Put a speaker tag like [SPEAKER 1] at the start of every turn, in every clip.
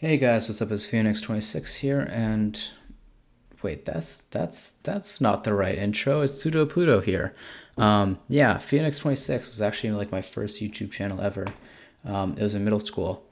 [SPEAKER 1] Hey guys, what's up? It's Phoenix26 here, and wait, that's not the right intro. It's Pseudo Pluto here. Yeah, Phoenix26 was actually like my first YouTube channel ever. It was in middle school,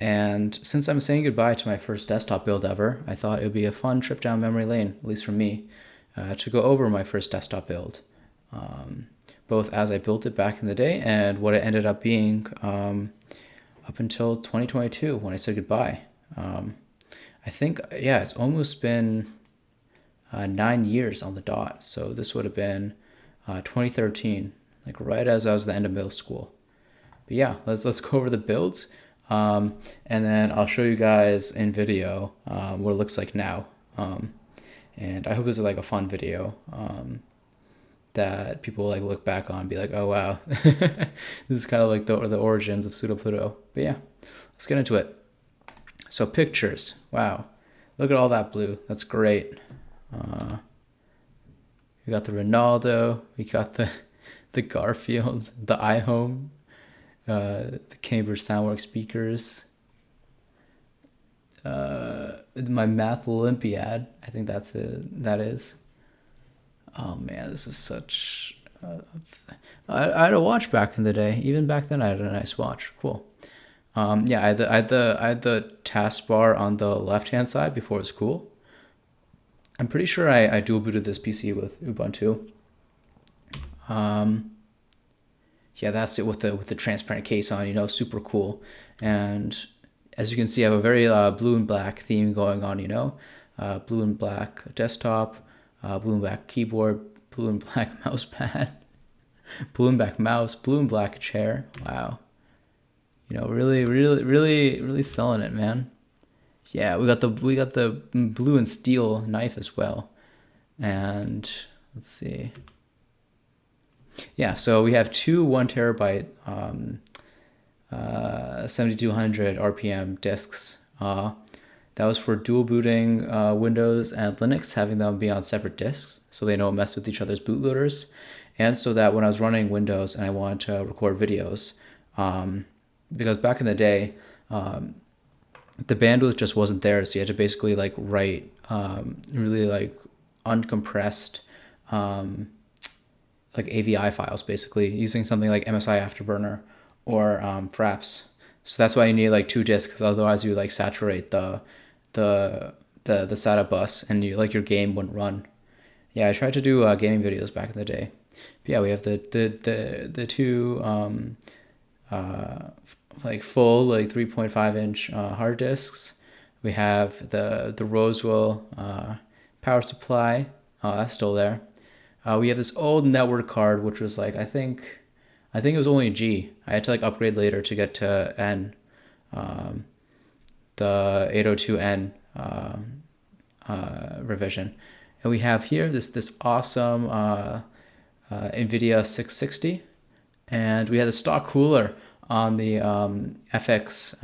[SPEAKER 1] and since I'm saying goodbye to my first desktop build ever, I thought it would be a fun trip down memory lane, at least for me, to go over my first desktop build, both as I built it back in the day and what it ended up being up until 2022 when I said goodbye. Um, I think, yeah, it's almost been 9 years on the dot. So this would have been 2013, like right as I was at the end of middle school. But yeah, let's go over the builds, and then I'll show you guys in video what it looks like now. And I hope this is like a fun video that people like look back on and be like, oh wow, this is kind of like the origins of Pseudo Pluto. But yeah, let's get into it. So pictures, wow, look at all that blue. That's great. We got the Ronaldo, we got the Garfield, the iHome, the Cambridge Soundworks speakers, my Math Olympiad. I think that's it. That is. Oh man, this is such. I had a watch back in the day. Even back then, I had a nice watch. Cool. Yeah, I had the taskbar on the left hand side before it was cool. I'm pretty sure I dual booted this PC with Ubuntu. Um, yeah, that's it with the transparent case on. Super cool. And as you can see, I have a very blue and black theme going on. Blue and black desktop, blue and black keyboard, blue and black mouse pad, blue and black mouse, blue and black chair. Wow. Really, really, really, really selling it, man. Yeah, we got the blue and steel knife as well. And let's see. Yeah, so we have two 1 terabyte 7200 RPM disks. That was for dual booting Windows and Linux, having them be on separate disks so they don't mess with each other's bootloaders, and so that when I was running Windows and I wanted to record videos, because back in the day, the bandwidth just wasn't there, so you had to basically like write really like uncompressed like AVI files, basically using something like MSI Afterburner or Fraps. So that's why you need like two disks, because otherwise you like saturate the the SATA bus, and your game wouldn't run. Yeah, I tried to do gaming videos back in the day. But yeah, we have the two like full like 3.5 inch hard disks. We have the Roswell power supply. That's still there. We have this old network card, which was like I think it was only G. I had to like upgrade later to get to N, the 802N revision. And we have here this awesome NVIDIA 660, and we had a stock cooler on the FX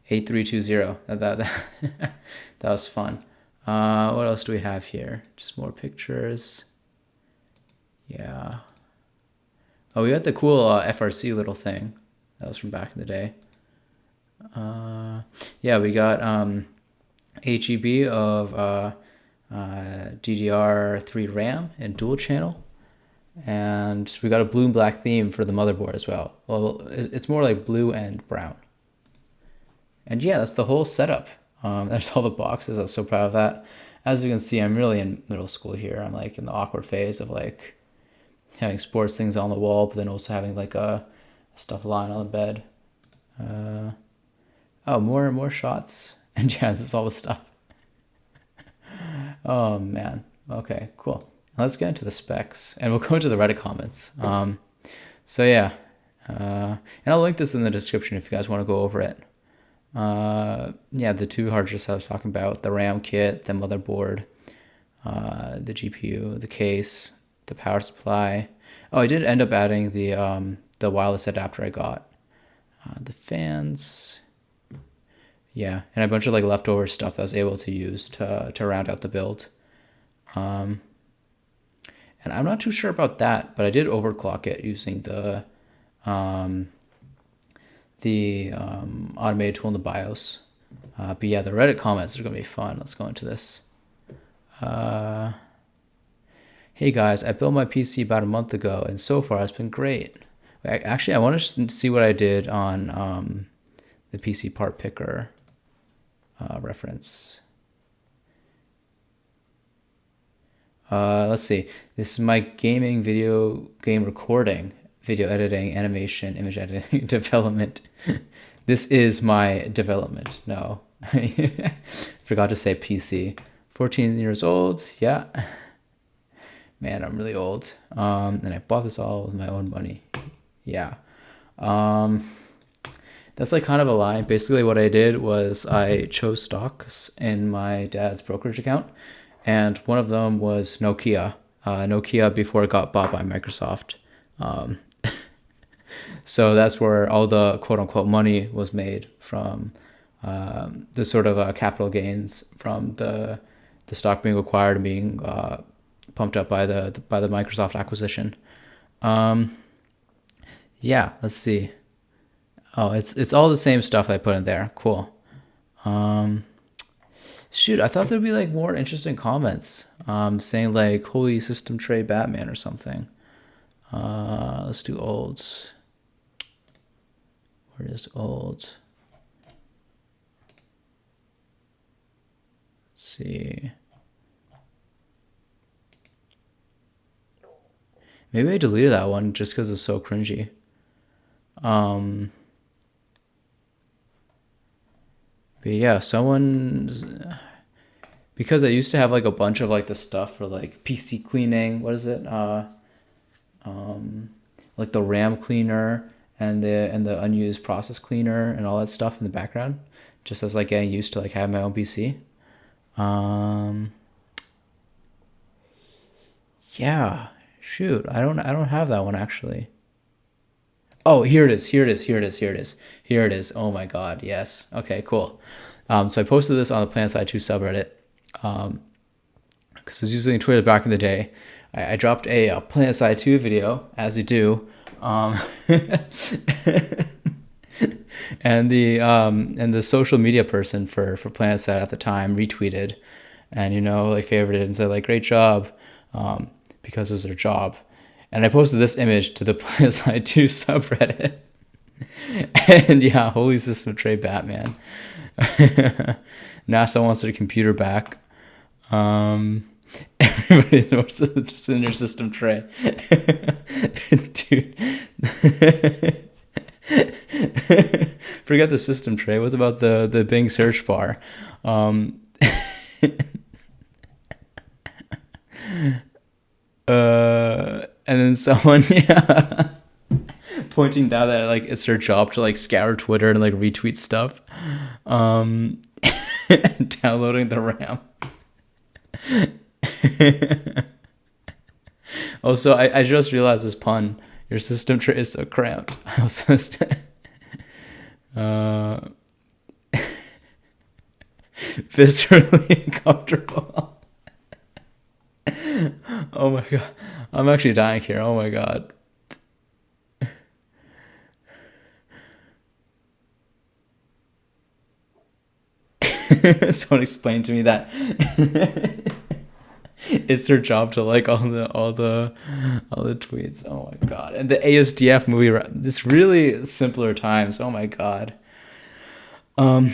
[SPEAKER 1] 8320. That was fun. What else do we have here? Just more pictures. Yeah. Oh, we got the cool FRC little thing. That was from back in the day. Yeah, we got HEB of DDR3 RAM and dual channel. And we got a blue and black theme for the motherboard as well. Well, it's more like blue and brown. And yeah, that's the whole setup. There's all the boxes. I was so proud of that. As you can see, I'm really in middle school here. I'm like in the awkward phase of like having sports things on the wall, but then also having like a stuff lying on the bed. Oh, more shots. And yeah, this is all the stuff. Oh man. Okay, cool. Let's get into the specs, and we'll go into the Reddit comments. So yeah, and I'll link this in the description if you guys want to go over it. Yeah, the two hard disks I was talking about, the RAM kit, the motherboard, the GPU, the case, the power supply. Oh, I did end up adding the wireless adapter I got. The fans. Yeah, and a bunch of like leftover stuff that I was able to use to round out the build. And I'm not too sure about that, but I did overclock it using um, the automated tool in the BIOS. But yeah, the Reddit comments are gonna be fun. Let's go into this. Uh, hey guys, I built my PC about a month ago, and so far it's been great. Actually, I want to see what I did on the PC part picker reference. Let's see. This is my gaming video game recording, video editing, animation, image editing, development. This is my development. No, forgot to say PC. 14 years old. Yeah. Man, I'm really old. And I bought this all with my own money. Yeah. That's like kind of a lie. Basically, what I did was I chose stocks in my dad's brokerage account, and one of them was Nokia. Nokia before it got bought by Microsoft. Um, so that's where all the quote unquote money was made from, the sort of capital gains from the stock being acquired and being pumped up by the Microsoft acquisition. Yeah, let's see. Oh, it's all the same stuff I put in there. Cool. Shoot, I thought there'd be like more interesting comments. Saying like "Holy System Tray Batman" or something. Let's do olds. Where is olds? Let's see. Maybe I deleted that one just because it's so cringy. Um, but yeah, someone's because I used to have like a bunch of like the stuff for like PC cleaning. What is it? Like the RAM cleaner and the unused process cleaner and all that stuff in the background, just as like getting used to like having my own PC. Um, yeah, shoot, I don't have that one actually. Oh, here it is. Here it is. Here it is. Here it is. Here it is. Oh my God. Yes. Okay, cool. So I posted this on the PlanetSide 2 subreddit. Because I was using Twitter back in the day. I dropped a PlanetSide 2 video, as you do. And the social media person for PlanetSide at the time retweeted and like favorited and said like great job, because it was their job. And I posted this image to the PlanetSide 2 subreddit. And yeah, Holy System Tray Batman. NASA wants their computer back. Everybody's just in their system tray. Dude. Forget the system tray. What's about the Bing search bar? And then someone, yeah, pointing out that like it's their job to like scour Twitter and like retweet stuff, downloading the RAM. Also, I just realized this pun. Your system tray is so cramped. I also viscerally uncomfortable. Oh my God. I'm actually dying here. Oh my God. Someone explained to me that it's their job to like all the tweets. Oh my God. And the ASDF movie, this really simpler times. Oh my God. But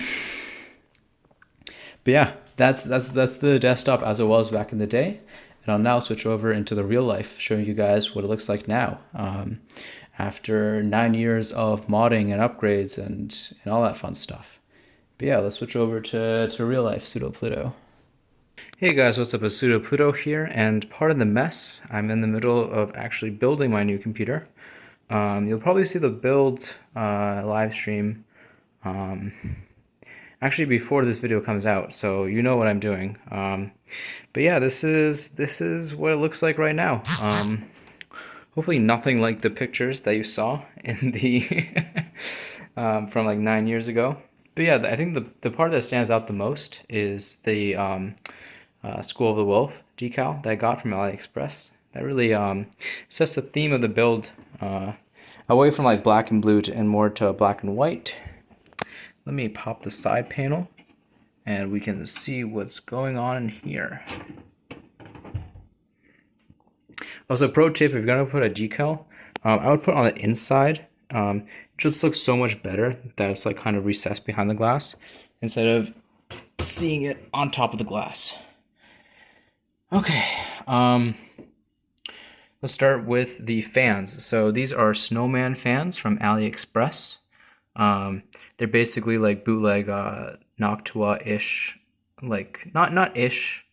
[SPEAKER 1] yeah, that's the desktop as it was back in the day. And I'll now switch over into the real life, showing you guys what it looks like now, after 9 years of modding and upgrades and all that fun stuff. But yeah, let's switch over to real life Pseudo Pluto. Hey guys, what's up? It's Pseudo Pluto here, and pardon the mess. I'm in the middle of actually building my new computer. You'll probably see the build live stream actually before this video comes out, so you know what I'm doing. But yeah, this is what it looks like right now. Hopefully nothing like the pictures that you saw in the from like 9 years ago. But yeah, I think the part that stands out the most is the School of the Wolf decal that I got from AliExpress. That really sets the theme of the build away from like black and blue and more to black and white. Let me pop the side panel and we can see what's going on in here. Also, pro tip, if you're gonna put a decal, I would put it on the inside. It just looks so much better that it's like kind of recessed behind the glass instead of seeing it on top of the glass. Okay, let's start with the fans. So these are Snowman fans from AliExpress. They're basically like bootleg Noctua-ish, like not ish.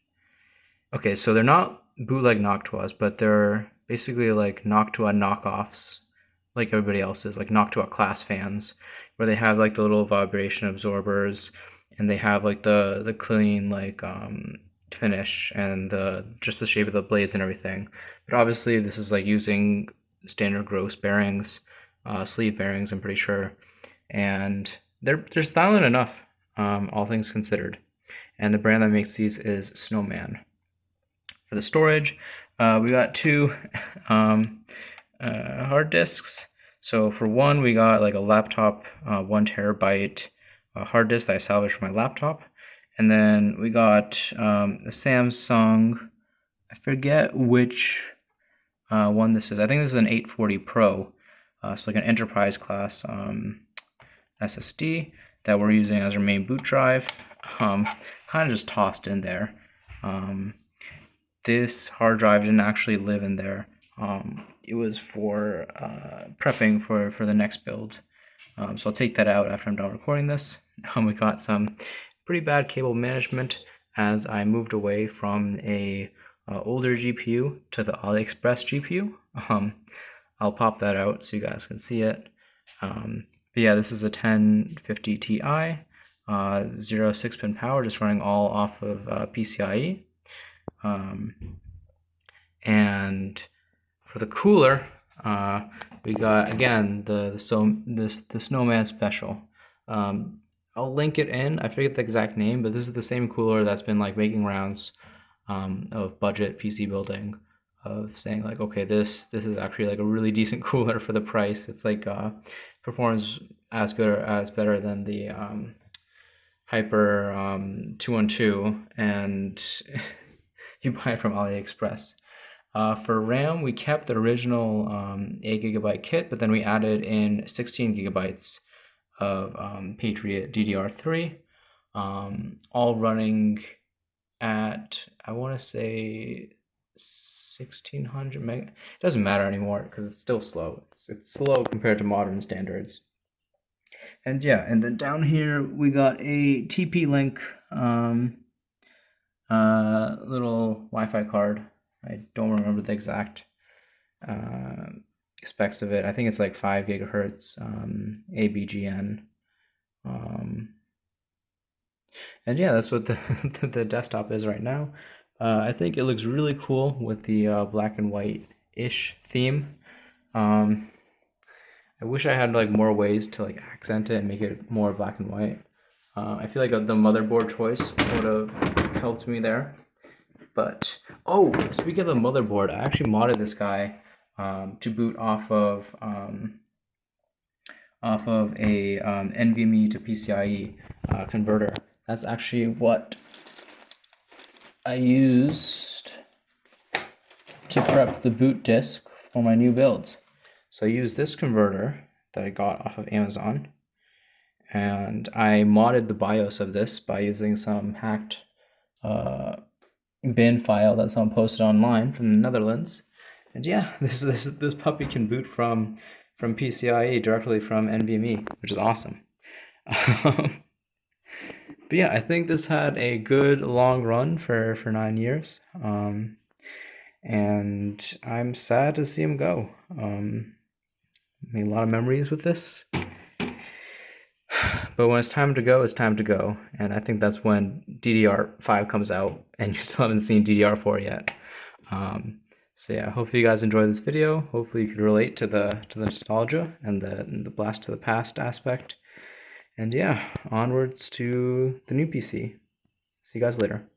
[SPEAKER 1] Okay, so they're not bootleg Noctuas, but they're basically like Noctua knockoffs, like everybody else's, like Noctua class fans, where they have like the little vibration absorbers, and they have like the clean like finish and just the shape of the blades and everything. But obviously this is like using standard gross bearings, sleeve bearings, I'm pretty sure, and they're stylish enough, all things considered. And the brand that makes these is Snowman. For the storage, we got two hard disks. So for one, we got like a laptop 1 terabyte hard disk that I salvaged from my laptop. And then we got a Samsung, I forget which one this is. I think this is an 840 Pro, so like an enterprise class SSD that we're using as our main boot drive. Kind of just tossed in there. This hard drive didn't actually live in there. It was for prepping for the next build. So I'll take that out after I'm done recording this. We got some pretty bad cable management as I moved away from a older GPU to the AliExpress GPU. I'll pop that out so you guys can see it. But yeah, this is a 1050 Ti, 6-pin power, just running all off of PCIe. And for the cooler, we got again the Snowman Special. I'll link it in. I forget the exact name, but this is the same cooler that's been like making rounds of budget PC building, of saying like, okay, this is actually like a really decent cooler for the price. It's like performs as good or as better than the Hyper 212, and you buy it from AliExpress. For RAM, we kept the original 8GB kit, but then we added in 16GB of Patriot DDR3, all running at, I want to say 1600 meg. It doesn't matter anymore because it's still slow. It's slow compared to modern standards. And yeah, and then down here we got a TP-Link little Wi-Fi card. I don't remember the exact specs of it. I think it's like 5 gigahertz ABGN. And yeah, that's what the desktop is right now. I think it looks really cool with the black and white-ish theme. I wish I had like more ways to like accent it and make it more black and white. I feel like the motherboard choice would have helped me there. But oh, speaking of the motherboard, I actually modded this guy to boot off of a NVMe to PCIe converter. That's actually what I used to prep the boot disk for my new build. So I used this converter that I got off of Amazon, and I modded the BIOS of this by using some hacked bin file that someone posted online from the Netherlands. And yeah, this puppy can boot from PCIe directly from NVMe, which is awesome. But yeah, I think this had a good long run for 9 years. And I'm sad to see him go. Made a lot of memories with this. But when it's time to go, it's time to go. And I think that's when DDR5 comes out, and you still haven't seen DDR4 yet. So yeah, hopefully you guys enjoyed this video. Hopefully you could relate to the nostalgia and the blast to the past aspect. And yeah, onwards to the new PC. See you guys later.